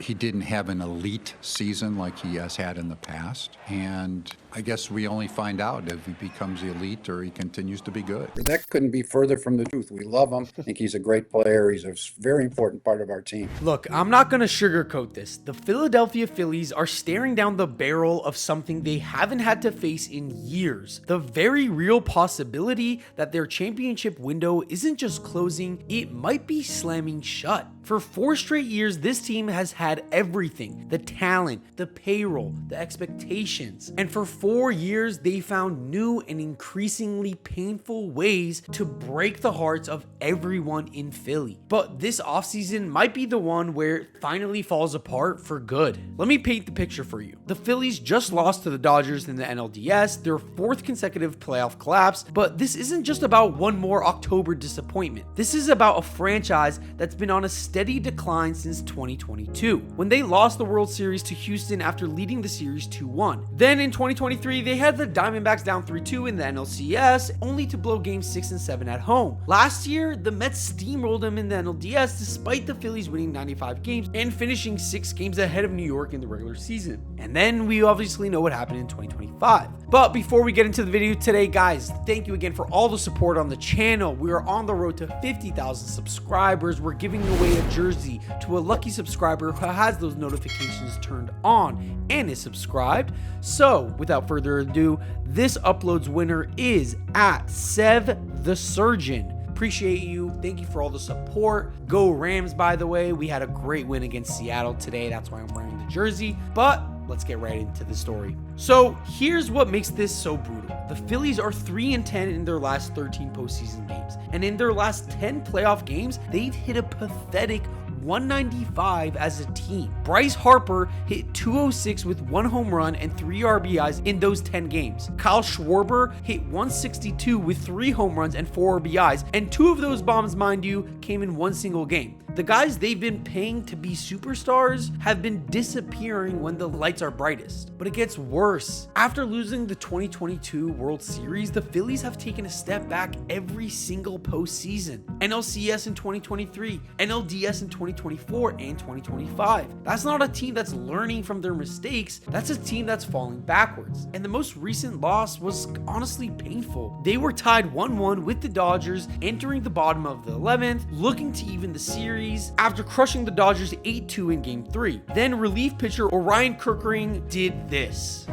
he didn't have an elite season like he has had in the past. And I guess we only find out if he becomes elite or he continues to be good. That couldn't be further from the truth. We love him. I think he's a great player. He's a very important part of our team. Look, I'm not going to sugarcoat this. The Philadelphia Phillies are staring down the barrel of something they haven't had to face in years. The very real possibility that their championship window isn't just closing, it might be slamming shut. For 4 straight years, this team has had everything: the talent, the payroll, the expectations. And for 4 years, they found new and increasingly painful ways to break the hearts of everyone in Philly. But this offseason might be the one where it finally falls apart for good. Let me paint the picture for you. The Phillies just lost to the Dodgers in the NLDS, their 4th consecutive playoff collapse, but this isn't just about one more October disappointment. This is about a franchise that's been on a steady decline since 2022, when they lost the World Series to Houston after leading the series 2-1. Then in 2023, they had the Diamondbacks down 3-2 in the NLCS, only to blow games 6 and 7 at home. Last year, the Mets steamrolled them in the NLDS despite the Phillies winning 95 games and finishing 6 games ahead of New York in the regular season. And then we obviously know what happened in 2025. But before we get into the video today, guys, thank you again for all the support on the channel. We are on the road to 50,000 subscribers. We're giving away a jersey to a lucky subscriber who has those notifications turned on and is subscribed. So without further ado, this upload's winner is at Sev the Surgeon. Appreciate you. Thank you for all the support. Go Rams, by the way. We had a great win against Seattle today. That's why I'm wearing the jersey. But let's get right into the story. So here's what makes this so brutal. The Phillies are 3-10 in their last 13 postseason games. And in their last 10 playoff games, they've hit a pathetic 195 as a team. Bryce Harper hit 206 with 1 home run and 3 RBIs in those 10 games. Kyle Schwarber hit 162 with 3 home runs and 4 RBIs, and 2 of those bombs, mind you, came in 1 single game. The guys they've been paying to be superstars have been disappearing when the lights are brightest. But it gets worse. After losing the 2022 World Series, the Phillies have taken a step back every single postseason. NLCS in 2023, NLDS in 2024, and 2025. That's not a team that's learning from their mistakes. That's a team that's falling backwards. And the most recent loss was honestly painful. They were tied 1-1 with the Dodgers entering the bottom of the 11th, looking to even the series after crushing the Dodgers 8-2 in Game 3. Then relief pitcher Orion Kerkering did this.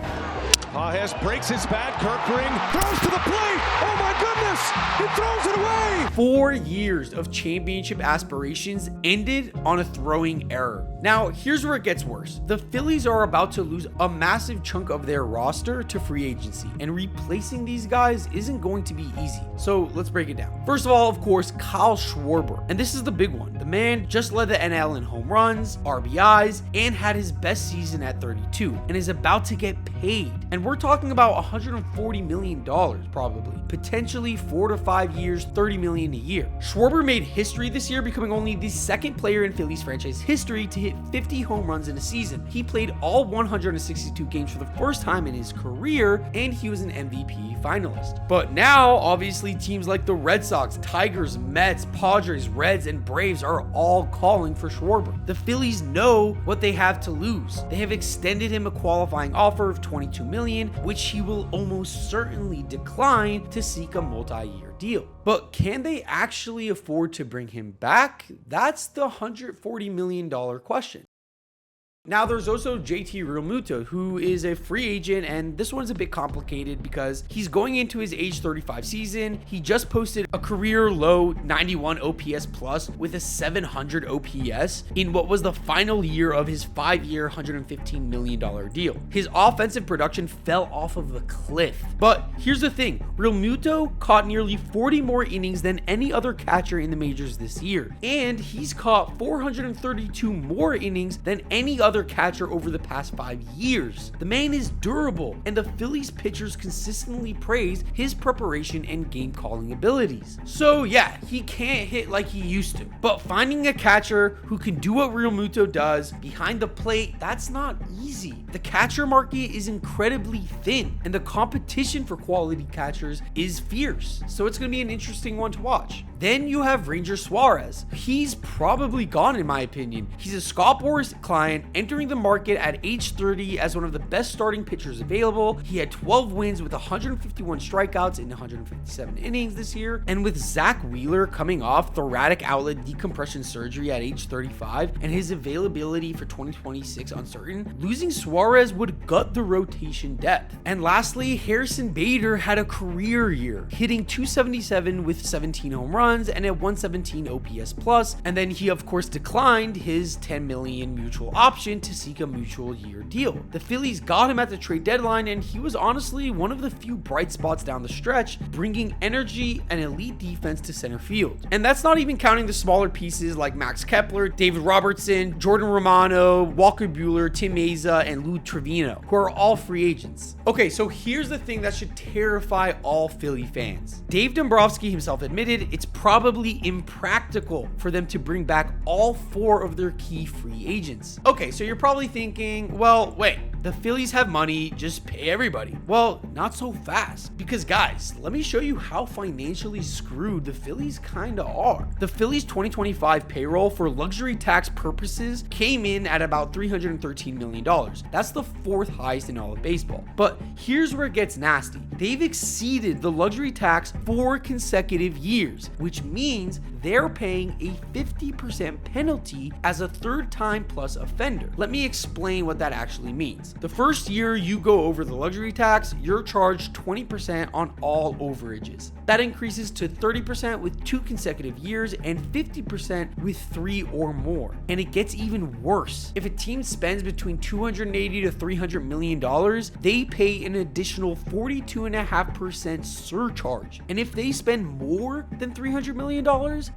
Pages breaks his bat. Kerkering throws to the plate. Oh my goodness! He throws it away! 4 years of championship aspirations ended on a throwing error. Now, here's where it gets worse. The Phillies are about to lose a massive chunk of their roster to free agency, and replacing these guys isn't going to be easy. So let's break it down. First of all, of course, Kyle Schwarber. And this is the big one. The man just led the NL in home runs, RBIs, and had his best season at 32, and is about to get paid. And we're talking about $140 million probably. Potentially 4 to 5 years, $30 million a year. Schwarber made history this year, becoming only the 2nd player in Phillies franchise history to hit 50 home runs in a season. He played all 162 games for the first time in his career, and he was an MVP finalist. But now, obviously, teams like the Red Sox, Tigers, Mets, Padres, Reds, and Braves are all calling for Schwarber. The Phillies know what they have to lose. They have extended him a qualifying offer of $22 million, which he will almost certainly decline to seek a multi-year deal. But can they actually afford to bring him back? That's the $140 million question. Now, there's also JT Realmuto, who is a free agent, and this one's a bit complicated because he's going into his age 35 season. He just posted a career low 91 OPS plus with a 700 OPS in what was the final year of his 5-year, $115 million deal. His offensive production fell off of a cliff. But here's the thing, Realmuto caught nearly 40 more innings than any other catcher in the majors this year, and he's caught 432 more innings than any other catcher over the past 5 years. The man is durable, and the Phillies pitchers consistently praise his preparation and game calling abilities. So yeah, he can't hit like he used to, but finding a catcher who can do what Realmuto does behind the plate, that's not easy. The catcher market is incredibly thin, and the competition for quality catchers is fierce. So it's going to be an interesting one to watch. Then you have Ranger Suarez. He's probably gone in my opinion. He's a Scott Boras client entering the market at age 30 as one of the best starting pitchers available. He had 12 wins with 151 strikeouts in 157 innings this year. And with Zach Wheeler coming off thoracic outlet decompression surgery at age 35 and his availability for 2026 uncertain, losing Suarez would gut the rotation depth. And lastly, Harrison Bader had a career year, hitting 277 with 17 home runs and a 117 OPS plus, and then he of course declined his $10 million mutual option to seek a mutual year deal. The Phillies got him at the trade deadline, and he was honestly one of the few bright spots down the stretch, bringing energy and elite defense to center field. And that's not even counting the smaller pieces like Max Kepler, David Robertson, Jordan Romano, Walker Buehler, Tim Meza, and Lou Trevino, who are all free agents. Okay, so here's the thing that should terrify all Philly fans. Dave Dombrowski himself admitted it's probably impractical for them to bring back all 4 of their key free agents. Okay, so you're probably thinking, well, wait, the Phillies have money, just pay everybody. Well, not so fast, because guys, let me show you how financially screwed the Phillies kinda are. The Phillies 2025 payroll for luxury tax purposes came in at about $313 million. That's the 4th highest in all of baseball. But here's where it gets nasty. They've exceeded the luxury tax 4 consecutive years, which means they're paying a 50% penalty as a 3rd time plus offender. Let me explain what that actually means. The first year you go over the luxury tax, you're charged 20% on all overages. That increases to 30% with 2 consecutive years and 50% with 3 or more. And it gets even worse. If a team spends between $280 to $300 million, they pay an additional 42.5% surcharge. And if they spend more than $300 million,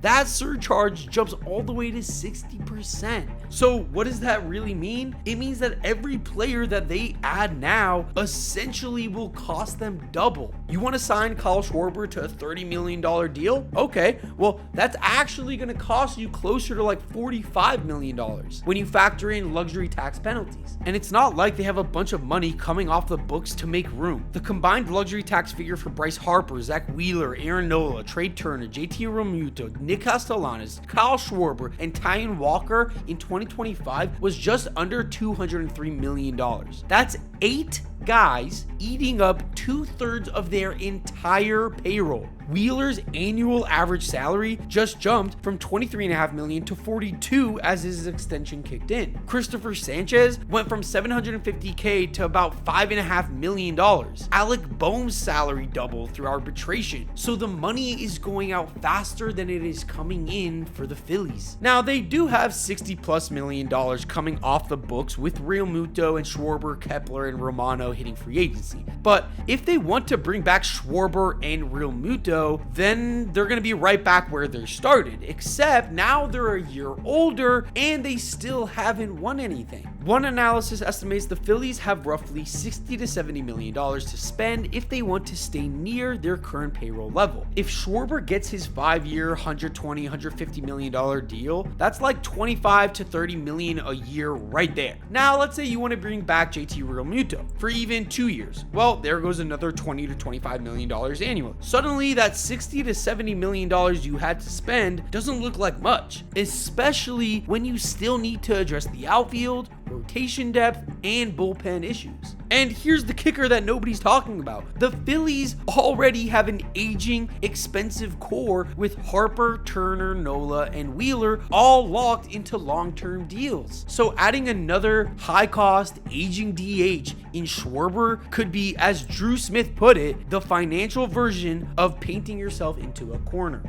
that surcharge jumps all the way to 60%. So what does that really mean? It means that every player that they add now essentially will cost them double. You want to sign Kyle Schwarber to a $30 million deal? Okay, well, that's actually going to cost you closer to like $45 million when you factor in luxury tax penalties. And it's not like they have a bunch of money coming off the books to make room. The combined luxury tax figure for Bryce Harper, Zach Wheeler, Aaron Nola, Trey Turner, JT Realmuto, Nick Castellanos, Kyle Schwarber, and Tyon Walker in 2025 was just under $203 million. That's 8 guys eating up 2/3 of their entire payroll. Wheeler's annual average salary just jumped from $23.5 million to $42 as his extension kicked in. Christopher Sanchez went from $750K to about $5.5 million. Alec Boehm's salary doubled through arbitration, so the money is going out faster than it is coming in for the Phillies. Now, they do have $60+ million coming off the books with Realmuto and Schwarber, Kepler, and Romano hitting free agency. But if they want to bring back Schwarber and Realmuto, then they're going to be right back where they started, except now they're a year older and they still haven't won anything. One analysis estimates the Phillies have roughly $60 to $70 million to spend if they want to stay near their current payroll level. If Schwarber gets his 5-year, $120, $150 million deal, that's like $25 to $30 million a year right there. Now, let's say you want to bring back JT Realmuto for even 2 years. Well, there goes another $20 to $25 million annually. Suddenly, that $60 to $70 million you had to spend doesn't look like much, especially when you still need to address the outfield, rotation depth, and bullpen issues. And here's the kicker that nobody's talking about. The Phillies already have an aging, expensive core with Harper, Turner, Nola, and Wheeler all locked into long-term deals. So adding another high-cost, aging DH in Schwarber could be, as Drew Smith put it, the financial version of painting yourself into a corner.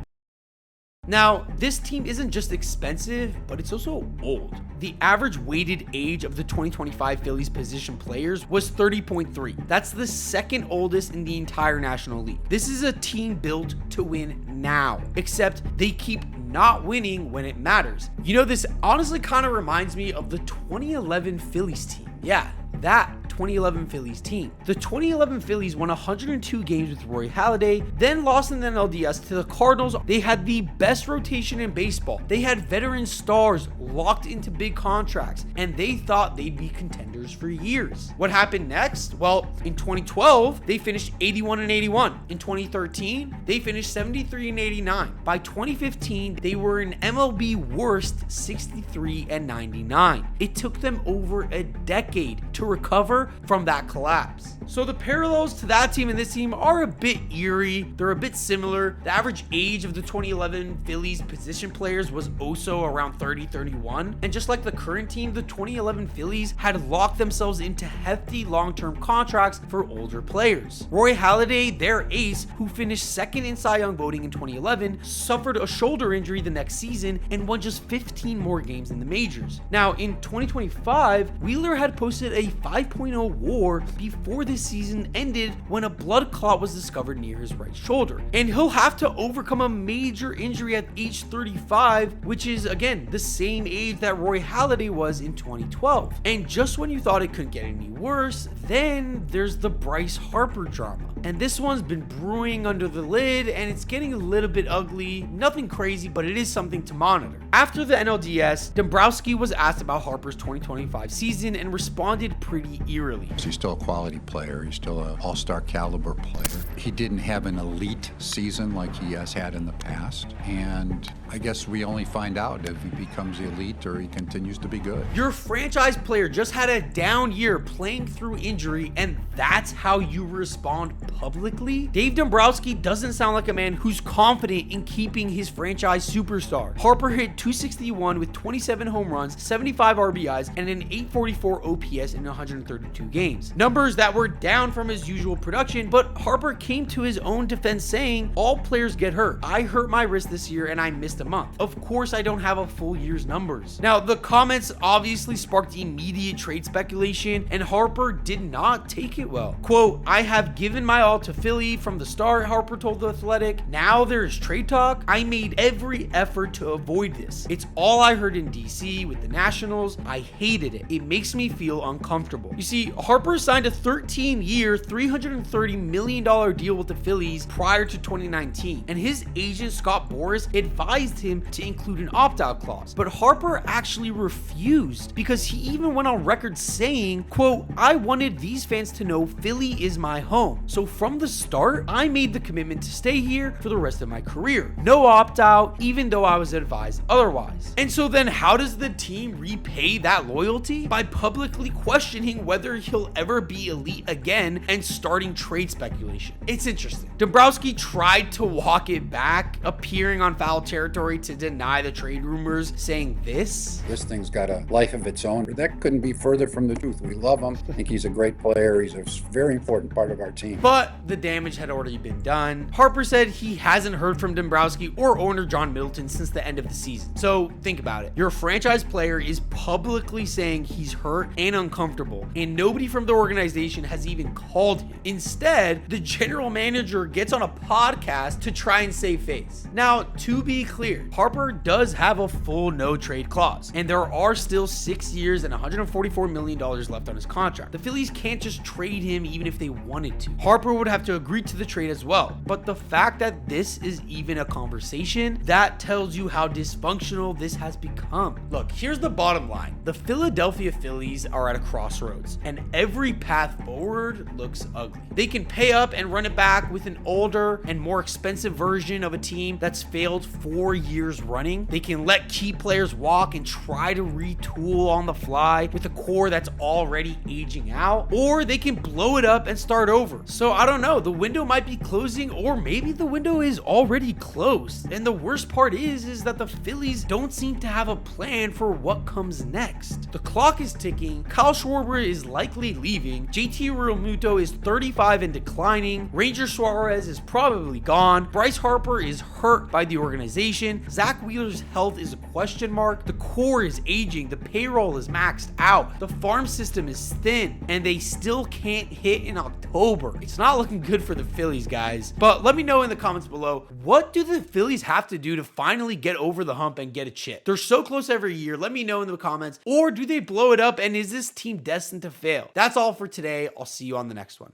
Now, this team isn't just expensive, but it's also old. The average weighted age of the 2025 Phillies position players was 30.3. That's the 2nd oldest in the entire National League. This is a team built to win now, except they keep not winning when it matters. You know, this honestly kind of reminds me of the 2011 Phillies team. Yeah, that 2011 Phillies team. The 2011 Phillies won 102 games with Roy Halladay, then lost in the NLDS to the Cardinals. They had the best rotation in baseball. They had veteran stars locked into big contracts, and they thought they'd be contenders for years. What happened next? Well, in 2012, they finished 81-81. In 2013, they finished 73-89. By 2015, they were an MLB worst 63-99. It took them over a decade to recover from that collapse. So the parallels to that team and this team are a bit eerie. They're a bit similar. The average age of the 2011 Phillies position players was also around 30-31. And just like the current team, the 2011 Phillies had locked themselves into hefty long-term contracts for older players. Roy Halladay, their ace, who finished second in Cy Young voting in 2011, suffered a shoulder injury the next season and won just 15 more games in the majors. Now, in 2025, Wheeler had posted a 5.0 WAR before this season ended when a blood clot was discovered near his right shoulder. And he'll have to overcome a major injury at age 35, which is, again, the same age that Roy Halladay was in 2012. And just when you thought it couldn't get any worse, then there's the Bryce Harper drama. And this one's been brewing under the lid, and it's getting a little bit ugly. Nothing crazy, but it is something to monitor. After the NLDS, Dombrowski was asked about Harper's 2025 season and responded pretty eerily. He's still a quality player. He's still an all-star caliber player. He didn't have an elite season like he has had in the past. And I guess we only find out if he becomes elite or he continues to be good. Your franchise player just had a down year playing through injury, and that's how you respond publicly? Dave Dombrowski doesn't sound like a man who's confident in keeping his franchise superstar. Harper hit .261 with 27 home runs, 75 RBIs, and an .844 OPS in 132 games. Numbers that were down from his usual production, but Harper came to his own defense saying, "All players get hurt. I hurt my wrist this year and I missed a month. Of course I don't have a full year's numbers." Now, the comments obviously sparked immediate trade speculation, and Harper did not take it well. Quote, "I have given my all to Philly from the start," Harper told The Athletic. "Now there's trade talk. I made every effort to avoid this. It's all I heard in DC with the Nationals. I hated it. It makes me feel uncomfortable." You see, Harper signed a 13-year, $330 million deal with the Phillies prior to 2019, and his agent Scott Boras advised him to include an opt-out clause. But Harper actually refused because he even went on record saying, quote, "I wanted these fans to know Philly is my home. So from the start, I made the commitment to stay here for the rest of my career. No opt-out, even though I was advised otherwise." And so then how does the team repay that loyalty? By publicly questioning whether he'll ever be elite again and starting trade speculation. It's interesting. Dombrowski tried to walk it back, appearing on Foul Territory to deny the trade rumors, saying this This thing's got a life of its own. That couldn't be further from the truth. We love him. I think he's a great player. He's a very important part of our team. But the damage had already been done. Harper said he hasn't heard from Dombrowski or owner John Middleton since the end of the season. So think about it. Your franchise player is publicly saying he's hurt and uncomfortable, and nobody from the organization has even called him. Instead, the general manager gets on a podcast to try and save face. Now, to be clear, Harper does have a full no trade clause, and there are still 6 years and $144 million left on his contract. The Phillies can't just trade him even if they wanted to. Harper would have to agree to the trade as well. But the fact that this is even a conversation, that tells you how dysfunctional this has become. Look, here's the bottom line. The Philadelphia Phillies are at a crossroads, and every path forward looks ugly. They can pay up and run it back with an older and more expensive version of a team that's failed 4 years running. They can let key players walk and try to retool on the fly with a core that's already aging out, or they can blow it up and start over. So I don't know, the window might be closing, or maybe the window is already closed. And the worst part is that the Phillies don't seem to have a plan for what comes next. The clock is ticking. Kyle Schwarber is likely leaving. JT Realmuto is 35 and declining. Ranger Suarez is probably gone. Bryce Harper is hurt by the organization. Zach Wheeler's health is a question mark. The core is aging. The payroll is maxed out. The farm system is thin, and they still can't hit in October. It's not not looking good for the Phillies, guys. But let me know in the comments below, what do the Phillies have to do to finally get over the hump and get a chip? They're so close every year. Let me know in the comments. Or do they blow it up, and is this team destined to fail? That's all for today. I'll see you on the next one.